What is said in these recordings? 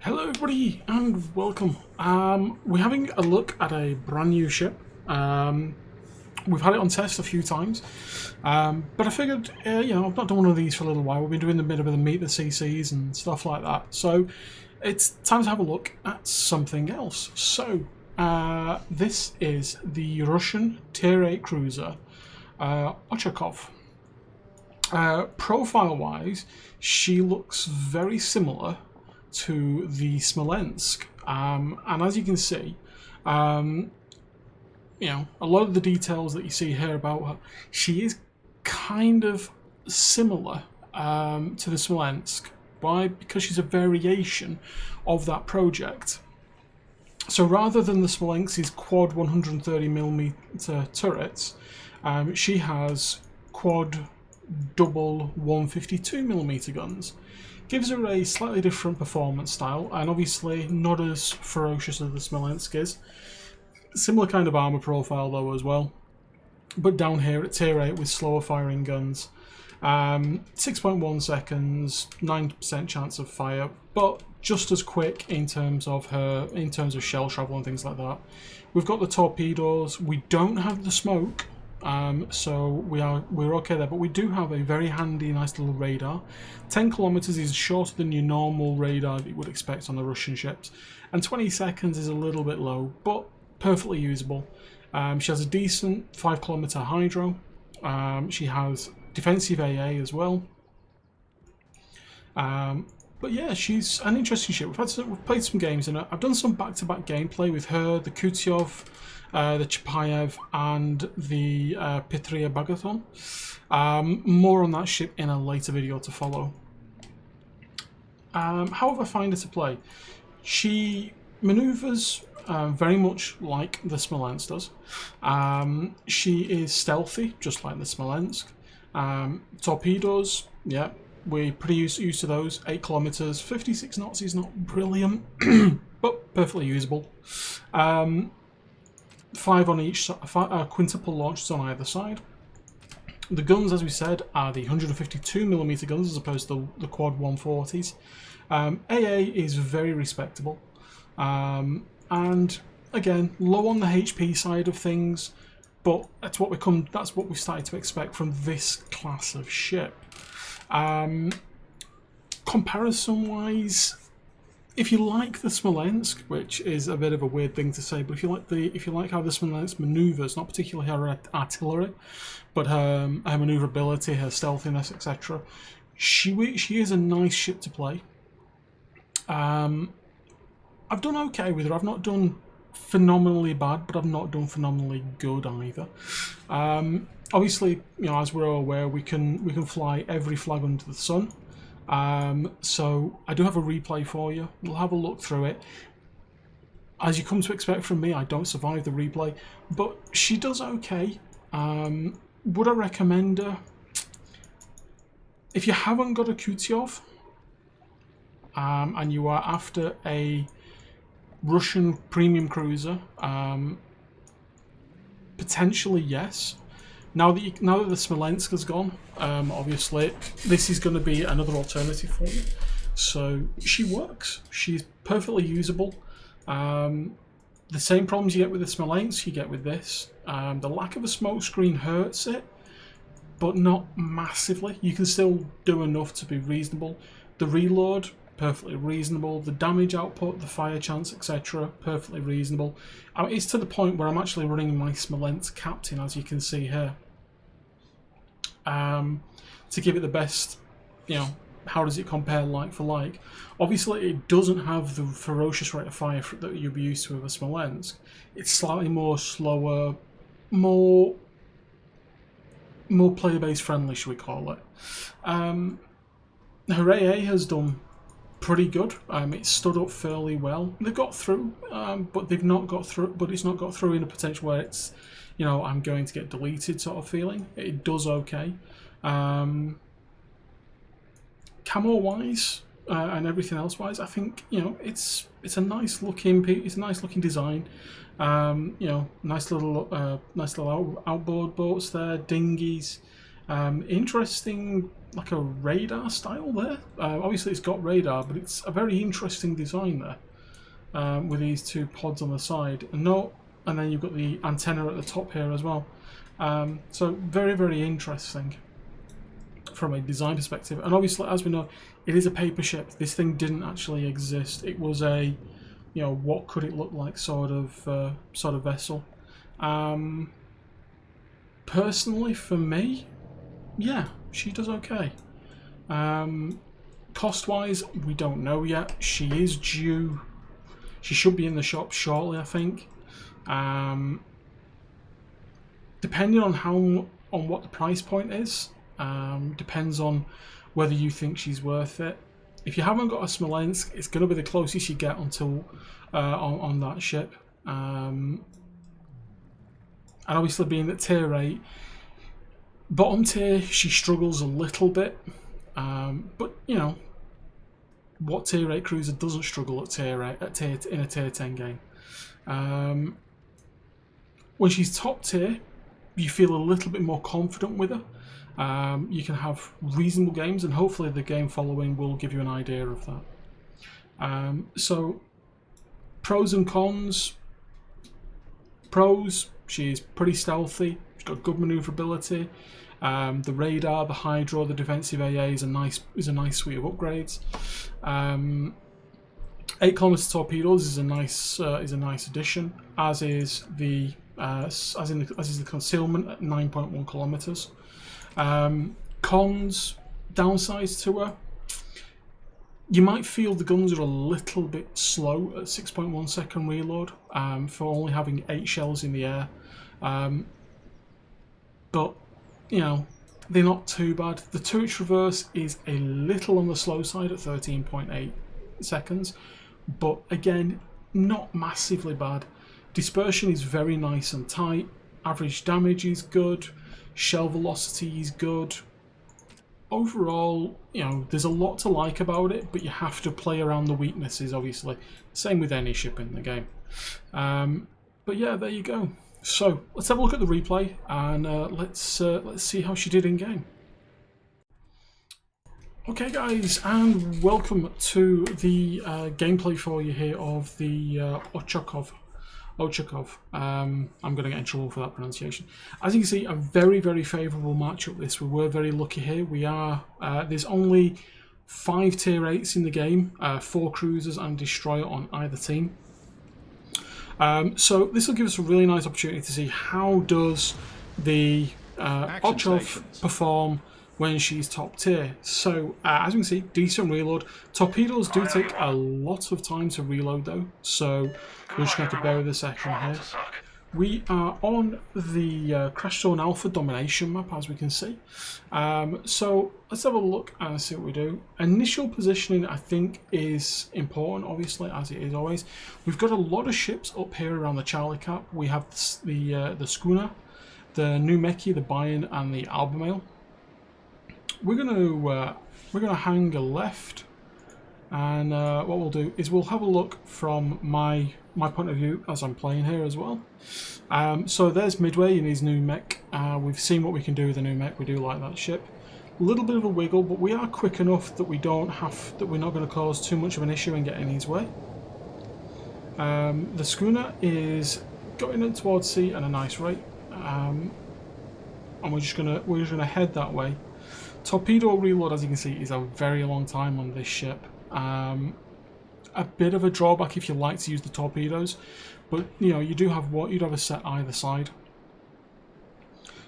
Hello everybody and welcome. We're having a look at a brand new ship. We've had it on test a few times, but I figured, I've not done one of these for a little while. We've been doing a bit of the meet the CCs and stuff like that. So it's time to have a look at something else. So this is the Russian Tier 8 cruiser, Ochakov. Profile-wise, she looks very similar to the Smolensk, and as you can see, a lot of the details that you see here about her, she is kind of similar to the Smolensk. Why? Because she's a variation of that project. So rather than the Smolensk's quad 130mm turrets, she has quad double 152mm guns. Gives her a slightly different performance style, and obviously not as ferocious as the Smolensk is. Similar kind of armour profile though as well, but down here at tier 8 with slower firing guns. 6.1 seconds, 9% chance of fire, but just as quick in terms of shell travel and things like that. We've got the torpedoes. We don't have the smoke, so we're okay there, but we do have a very handy, nice little radar. 10 kilometers is shorter than your normal radar that you would expect on the Russian ships, and 20 seconds is a little bit low, but perfectly usable. She has a decent 5 kilometer hydro. She has defensive AA as well. But yeah, she's an interesting ship. We've played some games in her. I've done some back-to-back gameplay with her, the Kutyov, the Chapayev, and the TcFreer Bagaton. More on that ship in a later video to follow. How have I find her to play? She manoeuvres very much like the Smolensk does. She is stealthy, just like the Smolensk. Torpedoes, yeah, we're pretty used to those. 8 kilometers, 56 knots is not brilliant, but perfectly usable. 5 on each, quintuple launches on either side. The guns, as we said, are the 152mm guns as opposed to the quad 140s. AA is very respectable, and again, low on the HP side of things, but that's what we've started to expect from this class of ship. Comparison-wise, if you like the Smolensk, which is a bit of a weird thing to say, but if you like how the Smolensk manoeuvres, not particularly her artillery, but her manoeuvrability, her stealthiness, etc., she is a nice ship to play. I've done okay with her. I've not done phenomenally bad, but I've not done phenomenally good either. Obviously, as we're all aware, we can fly every flag under the sun. So I do have a replay for you. We'll have a look through it. As you come to expect from me, I don't survive the replay, but she does okay. Would I recommend her? If you haven't got a Kutyov, and you are after a Russian premium cruiser, potentially yes. Now that the Smolensk has gone, obviously this is going to be another alternative for you. So she works. She's perfectly usable. The same problems you get with the Smolensk, you get with this. The lack of a smoke screen hurts it, but not massively. You can still do enough to be reasonable. The reload, perfectly reasonable. The damage output, the fire chance, etc., perfectly reasonable. It's to the point where I'm actually running my Smolensk Captain, as you can see here, to give it the best. How does it compare like for like? Obviously, it doesn't have the ferocious rate of fire that you'll be used to with a Smolensk. It's slightly more slower, more player base friendly, should we call it? Her AA has done pretty good. It stood up fairly well. They've got through, but they've not got through. But it's not got through in a potential where it's, I'm going to get deleted sort of feeling. It does okay. Camo wise and everything else wise, I think it's a nice looking design. Nice little outboard boats there, dinghies. Interesting, like a radar style there. Obviously it's got radar, but it's a very interesting design there, with these two pods on the side. And then you've got the antenna at the top here as well. So very, very interesting from a design perspective. And obviously, as we know, it is a paper ship. This thing didn't actually exist. It was a, what could it look like sort of vessel. Personally, for me, yeah, she does okay. Cost-wise, we don't know yet. She is due. She should be in the shop shortly, I think. Depending on what the price point is, depends on whether you think she's worth it. If you haven't got a Smolensk, it's going to be the closest you get until on that ship. And obviously, being at tier 8, bottom tier, she struggles a little bit. But what tier 8 cruiser doesn't struggle at tier 8 in a tier 10 game? When she's top tier, you feel a little bit more confident with her. You can have reasonable games, and hopefully the game following will give you an idea of that. So, pros and cons. Pros, she's pretty stealthy, she's got good manoeuvrability. The radar, the hydro, the defensive AA is a nice suite of upgrades. 8km torpedoes is a nice addition, as is the concealment at 9.1 kilometers. Cons, downsides to her. You might feel the guns are a little bit slow at 6.1 second reload for only having 8 shells in the air. But they're not too bad. The turret traverse is a little on the slow side at 13.8 seconds, but again, not massively bad. Dispersion is very nice and tight. Average damage is good. Shell velocity is good. Overall, there's a lot to like about it, but you have to play around the weaknesses, obviously. Same with any ship in the game. But yeah, there you go. So let's have a look at the replay, and let's see how she did in game. Okay, guys, and welcome to the gameplay for you here of the Ochakov. I'm going to get in trouble for that pronunciation. As you can see, a very, very favourable matchup this. We were very lucky here. We are there's only 5 tier 8s in the game, 4 cruisers and destroyer on either team. So this will give us a really nice opportunity to see how does the Ochakov perform when she's top tier. So as you can see, decent reload. Torpedoes do take a lot of time to reload though, so we're just going to bear with a second here. We are on the Crash Zone Alpha domination map, as we can see. So let's have a look and see what we do. Initial positioning, I think, is important, obviously, as it is always. We've got a lot of ships up here around the Charlie Cap. We have the Schooner, the Numeki, the Bayern, and the Albemarle. We're gonna hang a left, and what we'll do is we'll have a look from my point of view as I'm playing here as well. So there's Midway in his new mech. We've seen what we can do with the new mech. We do like that ship. A little bit of a wiggle, but we are quick enough that we're not going to cause too much of an issue and get in his way. The Schooner is going in towards sea at a nice rate, and we're just gonna head that way. Torpedo reload, as you can see, is a very long time on this ship. A bit of a drawback if you like to use the torpedoes, but you'd have a set either side.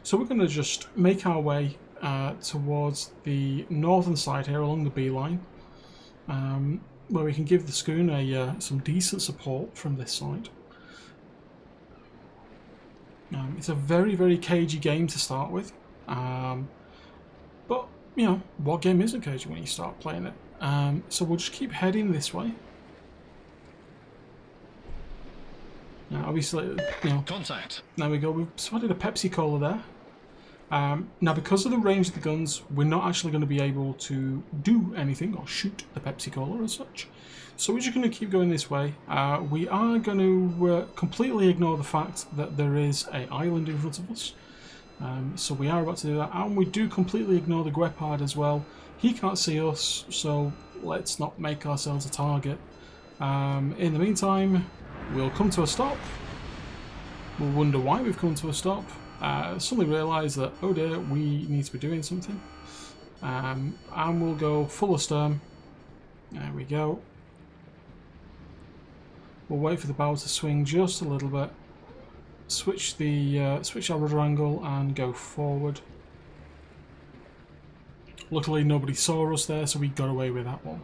So we're going to just make our way towards the northern side here along the B line, where we can give the schooner some decent support from this side. It's a very, very cagey game to start with. But, what game isn't cagey when you start playing it? So we'll just keep heading this way. Now, obviously, Contact. There we go. We've spotted a Pepsi Cola there. Now, because of the range of the guns, we're not actually going to be able to do anything or shoot the Pepsi Cola as such. So we're just going to keep going this way. We are going to completely ignore the fact that there is an island in front of us. So we are about to do that, and we do completely ignore the Guepard as well. He can't see us, so let's not make ourselves a target. In the meantime, we'll come to a stop. We'll wonder why we've come to a stop. Suddenly realise that, oh dear, we need to be doing something. And we'll go full astern. There we go. We'll wait for the bow to swing just a little bit. Switch our rudder angle and go forward. Luckily nobody saw us there, so we got away with that one.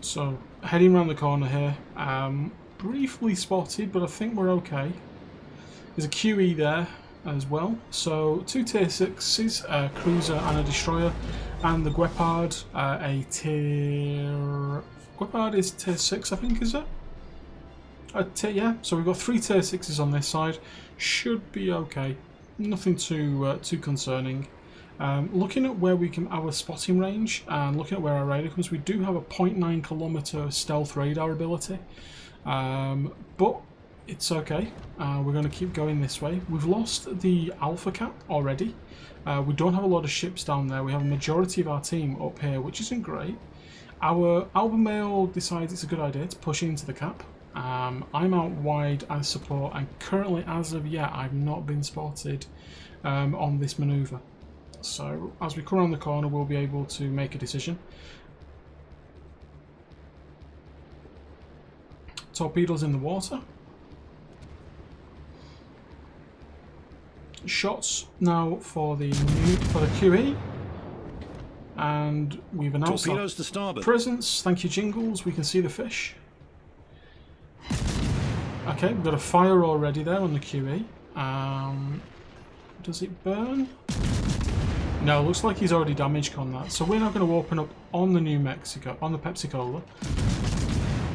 So, heading around the corner here, briefly spotted, but I think we're okay. There's a QE there as well. So, 2 tier 6s, a cruiser and a destroyer, and the Guepard, Guepard is tier 6, I think, is it? Yeah, so we've got 3 tier 6s on this side. Should be okay. Nothing too concerning. Looking at where we can, our spotting range, and looking at where our radar comes, we do have a 0.9 kilometer stealth radar ability, but it's okay. We're going to keep going this way. We've lost the Alpha Cap already. We don't have a lot of ships down there. We have a majority of our team up here, which isn't great. Our Albemarle decides it's a good idea to push into the cap. I'm out wide as support, and currently, as of yet, I've not been spotted on this manoeuvre. So, as we come around the corner, we'll be able to make a decision. Torpedoes in the water. Shots now for the QE. And we've announced torpedoes to starboard. Presence. Thank you, Jingles. We can see the fish. Okay, we've got a fire already there on the QE. Does it burn? No, looks like he's already damaged on that. So we're now going to open up on the New Mexico, on the Pepsi-Cola.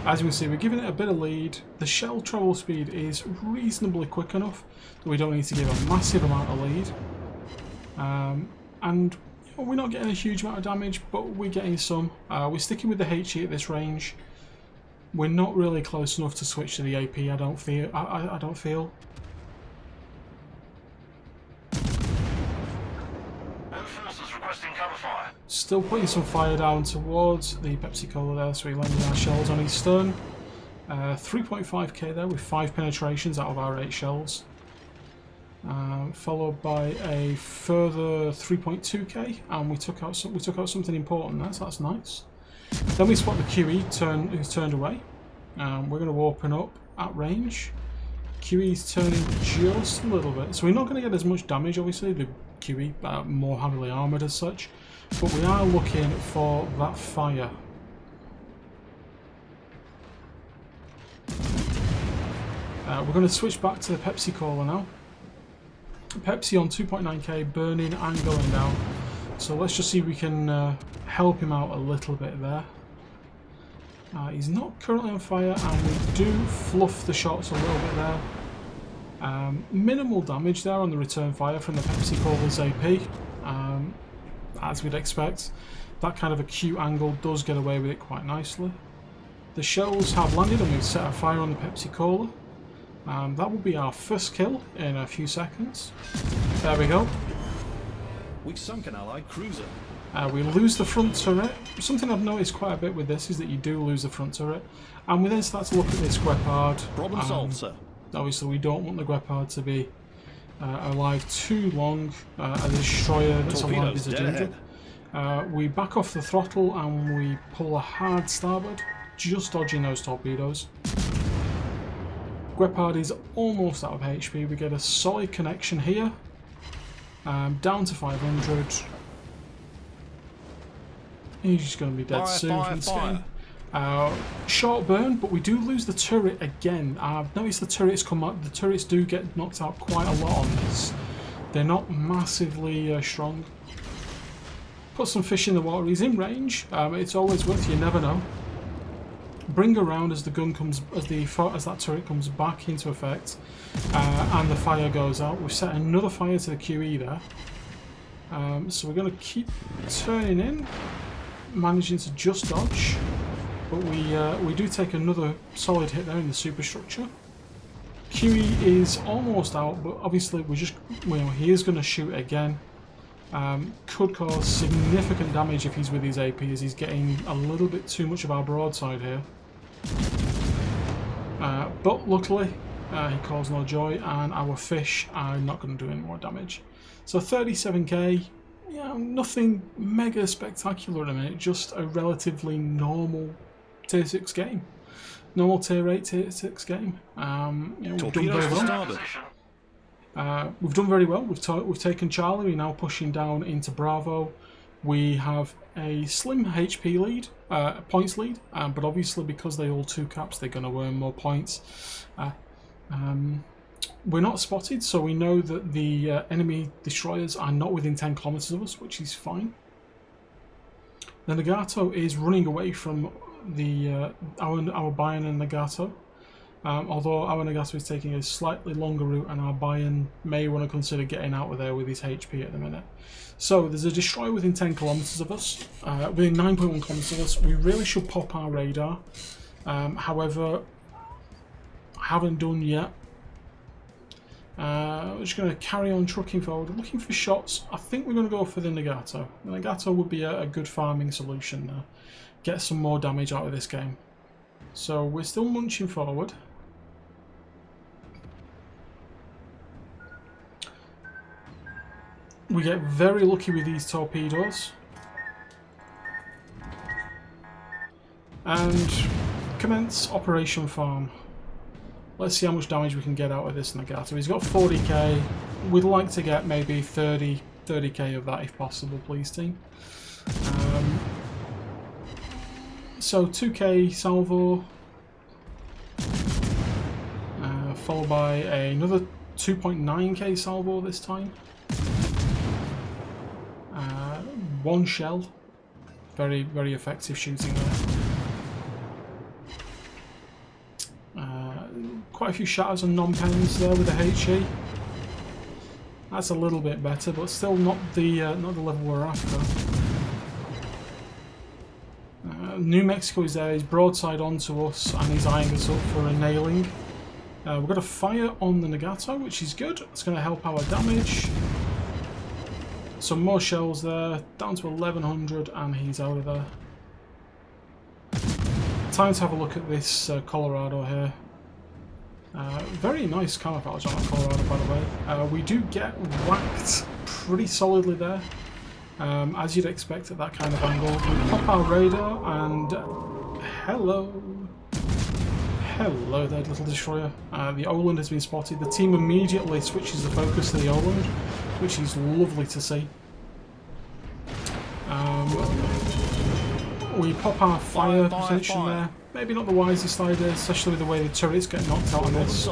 As you can see, we're giving it a bit of lead. The shell travel speed is reasonably quick enough that we don't need to give a massive amount of lead. And you know, we're not getting a huge amount of damage, but we're getting some. We're sticking with the HE at this range. We're not really close enough to switch to the AP, I don't feel. Still putting some fire down towards the Pepsi-Cola there, so we landed our shells on his stern. 3.5k there with 5 penetrations out of our 8 shells. Followed by a further 3.2k, and we took out something important there, so that's nice. Then we spot the QE who's turned away. We're going to open up at range. QE's turning just a little bit, so we're not going to get as much damage, obviously. The QE more heavily armoured as such, but we are looking for that fire. We're going to switch back to the Pepsi-Cola now. Pepsi on 2.9k, burning and going down. So let's just see if we can help him out a little bit there. He's not currently on fire, and we do fluff the shots a little bit there. Minimal damage there on the return fire from the Pepsi-Cola's AP. As we'd expect, that kind of acute angle does get away with it quite nicely. The shells have landed and we've set a fire on the Pepsi-Cola. That will be our first kill in a few seconds. There we go. We've sunk an allied cruiser. We lose the front turret. Something I've noticed quite a bit with this is that you do lose the front turret. And we then start to look at this Guepard. Problem solved, sir. Obviously we don't want the Guepard to be alive too long. A destroyer that's alive is a danger. We back off the throttle and we pull a hard starboard, just dodging those torpedoes. Guepard is almost out of HP. We get a solid connection here, down to 500. He's just going to be dead soon from this game. Short burn, but we do lose the turret again. I've noticed the turrets come up. The turrets do get knocked out quite a lot on this. They're not massively strong. Put some fish in the water. He's in range. It's always worth. You never know. Bring around as the gun comes, as that turret comes back into effect, and the fire goes out. We've set another fire to the QE there. So we're going to keep turning in. managing to just dodge, but we do take another solid hit there in the superstructure. QE is almost out, but obviously he is going to shoot again. Could cause significant damage if he's with his AP, as he's getting a little bit too much of our broadside here. But luckily, he caused no joy, and our fish are not going to do any more damage. So 37k, nothing mega spectacular at the minute, just a relatively normal tier 6 game. Normal tier 8, tier 6 game. We've done very well. We've done very well. We've taken Charlie. We're now pushing down into Bravo. We have a slim HP lead, points lead, but obviously because they all 2 caps, they're going to earn more points. We're not spotted, so we know that the enemy destroyers are not within 10 kilometers of us, which is fine. The Nagato is running away from the our Bayern and Nagato. Although our Nagato is taking a slightly longer route, and our Bayern may want to consider getting out of there with his HP at the minute. So there's a destroyer within 10 kilometers of us, within 9.1 kilometers of us. We really should pop our radar. However, I haven't done yet. We're just going to carry on trucking forward, looking for shots. I think we're going to go for the Nagato. The Nagato would be a good farming solution now. Get some more damage out of this game. So we're still munching forward. We get very lucky with these torpedoes. And commence Operation Farm. Let's see how much damage we can get out of this Nagato. He's got 40k. We'd like to get maybe 30k of that if possible, please, team. So 2k salvo, followed by another 2.9k salvo this time. 1 shell, very effective shooting there. Quite a few shatters and non-pens there with the HE. That's a little bit better, but still not the level we're after. New Mexico is there, he's broadside onto us, and he's eyeing us up for a nailing. We've got a fire on the Nagato, which is good. It's going to help our damage. Some more shells there, down to 1100, and he's out of there. Time to have a look at this Colorado here. Very nice camouflage on that Colorado, by the way. We do get whacked pretty solidly there. As you'd expect at that kind of angle. We pop our radar and hello there, little destroyer. The Oland has been spotted. The team immediately switches the focus to the Oland, which is lovely to see. We pop our fire protection there. Maybe not the wisest idea, especially with the way the turrets get knocked out on this.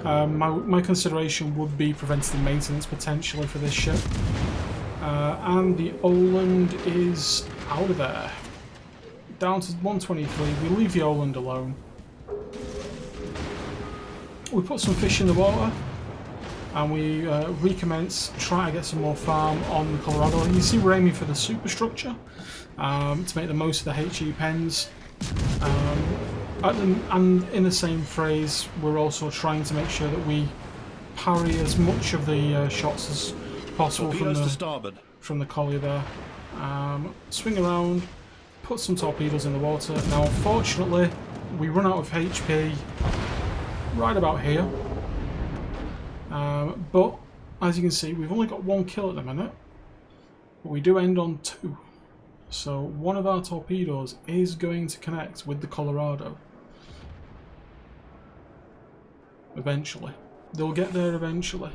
My consideration would be preventative maintenance potentially for this ship. And the Oland is out of there. Down to 123. We leave the Oland alone. We put some fish in the water. And we recommence, try to get some more farm on the Colorado. And you see we're aiming for the superstructure to make the most of the HE pens. And in the same phrase, we're also trying to make sure that we parry as much of the shots as possible from the collier there. Swing around, put some torpedoes in the water. Now, unfortunately, we run out of HP right about here. But as you can see, we've only got 1 kill at the minute, but we do end on 2. So one of our torpedoes is going to connect with the Colorado. Eventually. They'll get there eventually.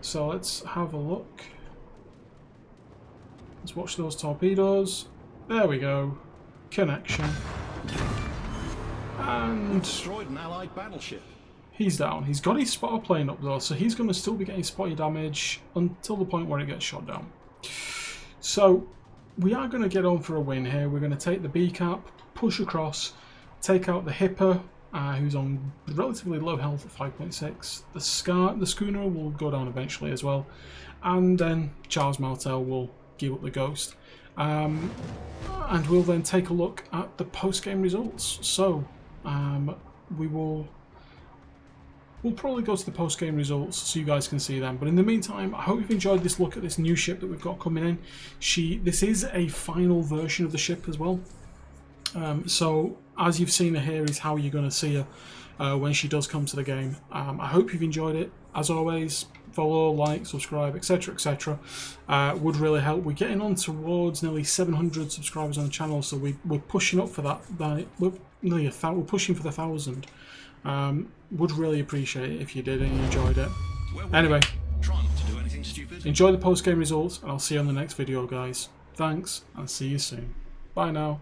So let's have a look. Let's watch those torpedoes. There we go. Connection. And destroyed an allied battleship. He's down. He's got his spotter plane up though, so he's going to still be getting spotter damage until the point where he gets shot down. So we are going to get on for a win here. We're going to take the B cap, push across, take out the Hipper, who's on relatively low health at 5.6. The schooner will go down eventually as well, and then Charles Martel will gear up the Ghost. And we'll then take a look at the post-game results. So, we'll probably go to the post-game results so you guys can see them. But in the meantime, I hope you've enjoyed this look at this new ship that we've got coming in. This is a final version of the ship as well. So, as you've seen her here is how you're going to see her when she does come to the game. I hope you've enjoyed it. As always, follow, like, subscribe, etc, etc. Would really help. We're getting on towards nearly 700 subscribers on the channel, so we're pushing up for that. We're pushing for the 1,000. Would really appreciate it if you did and you enjoyed it. Anyway, Try not to do anything stupid. enjoy the post-game results, and I'll see you on the next video, guys. Thanks, and see you soon. Bye now.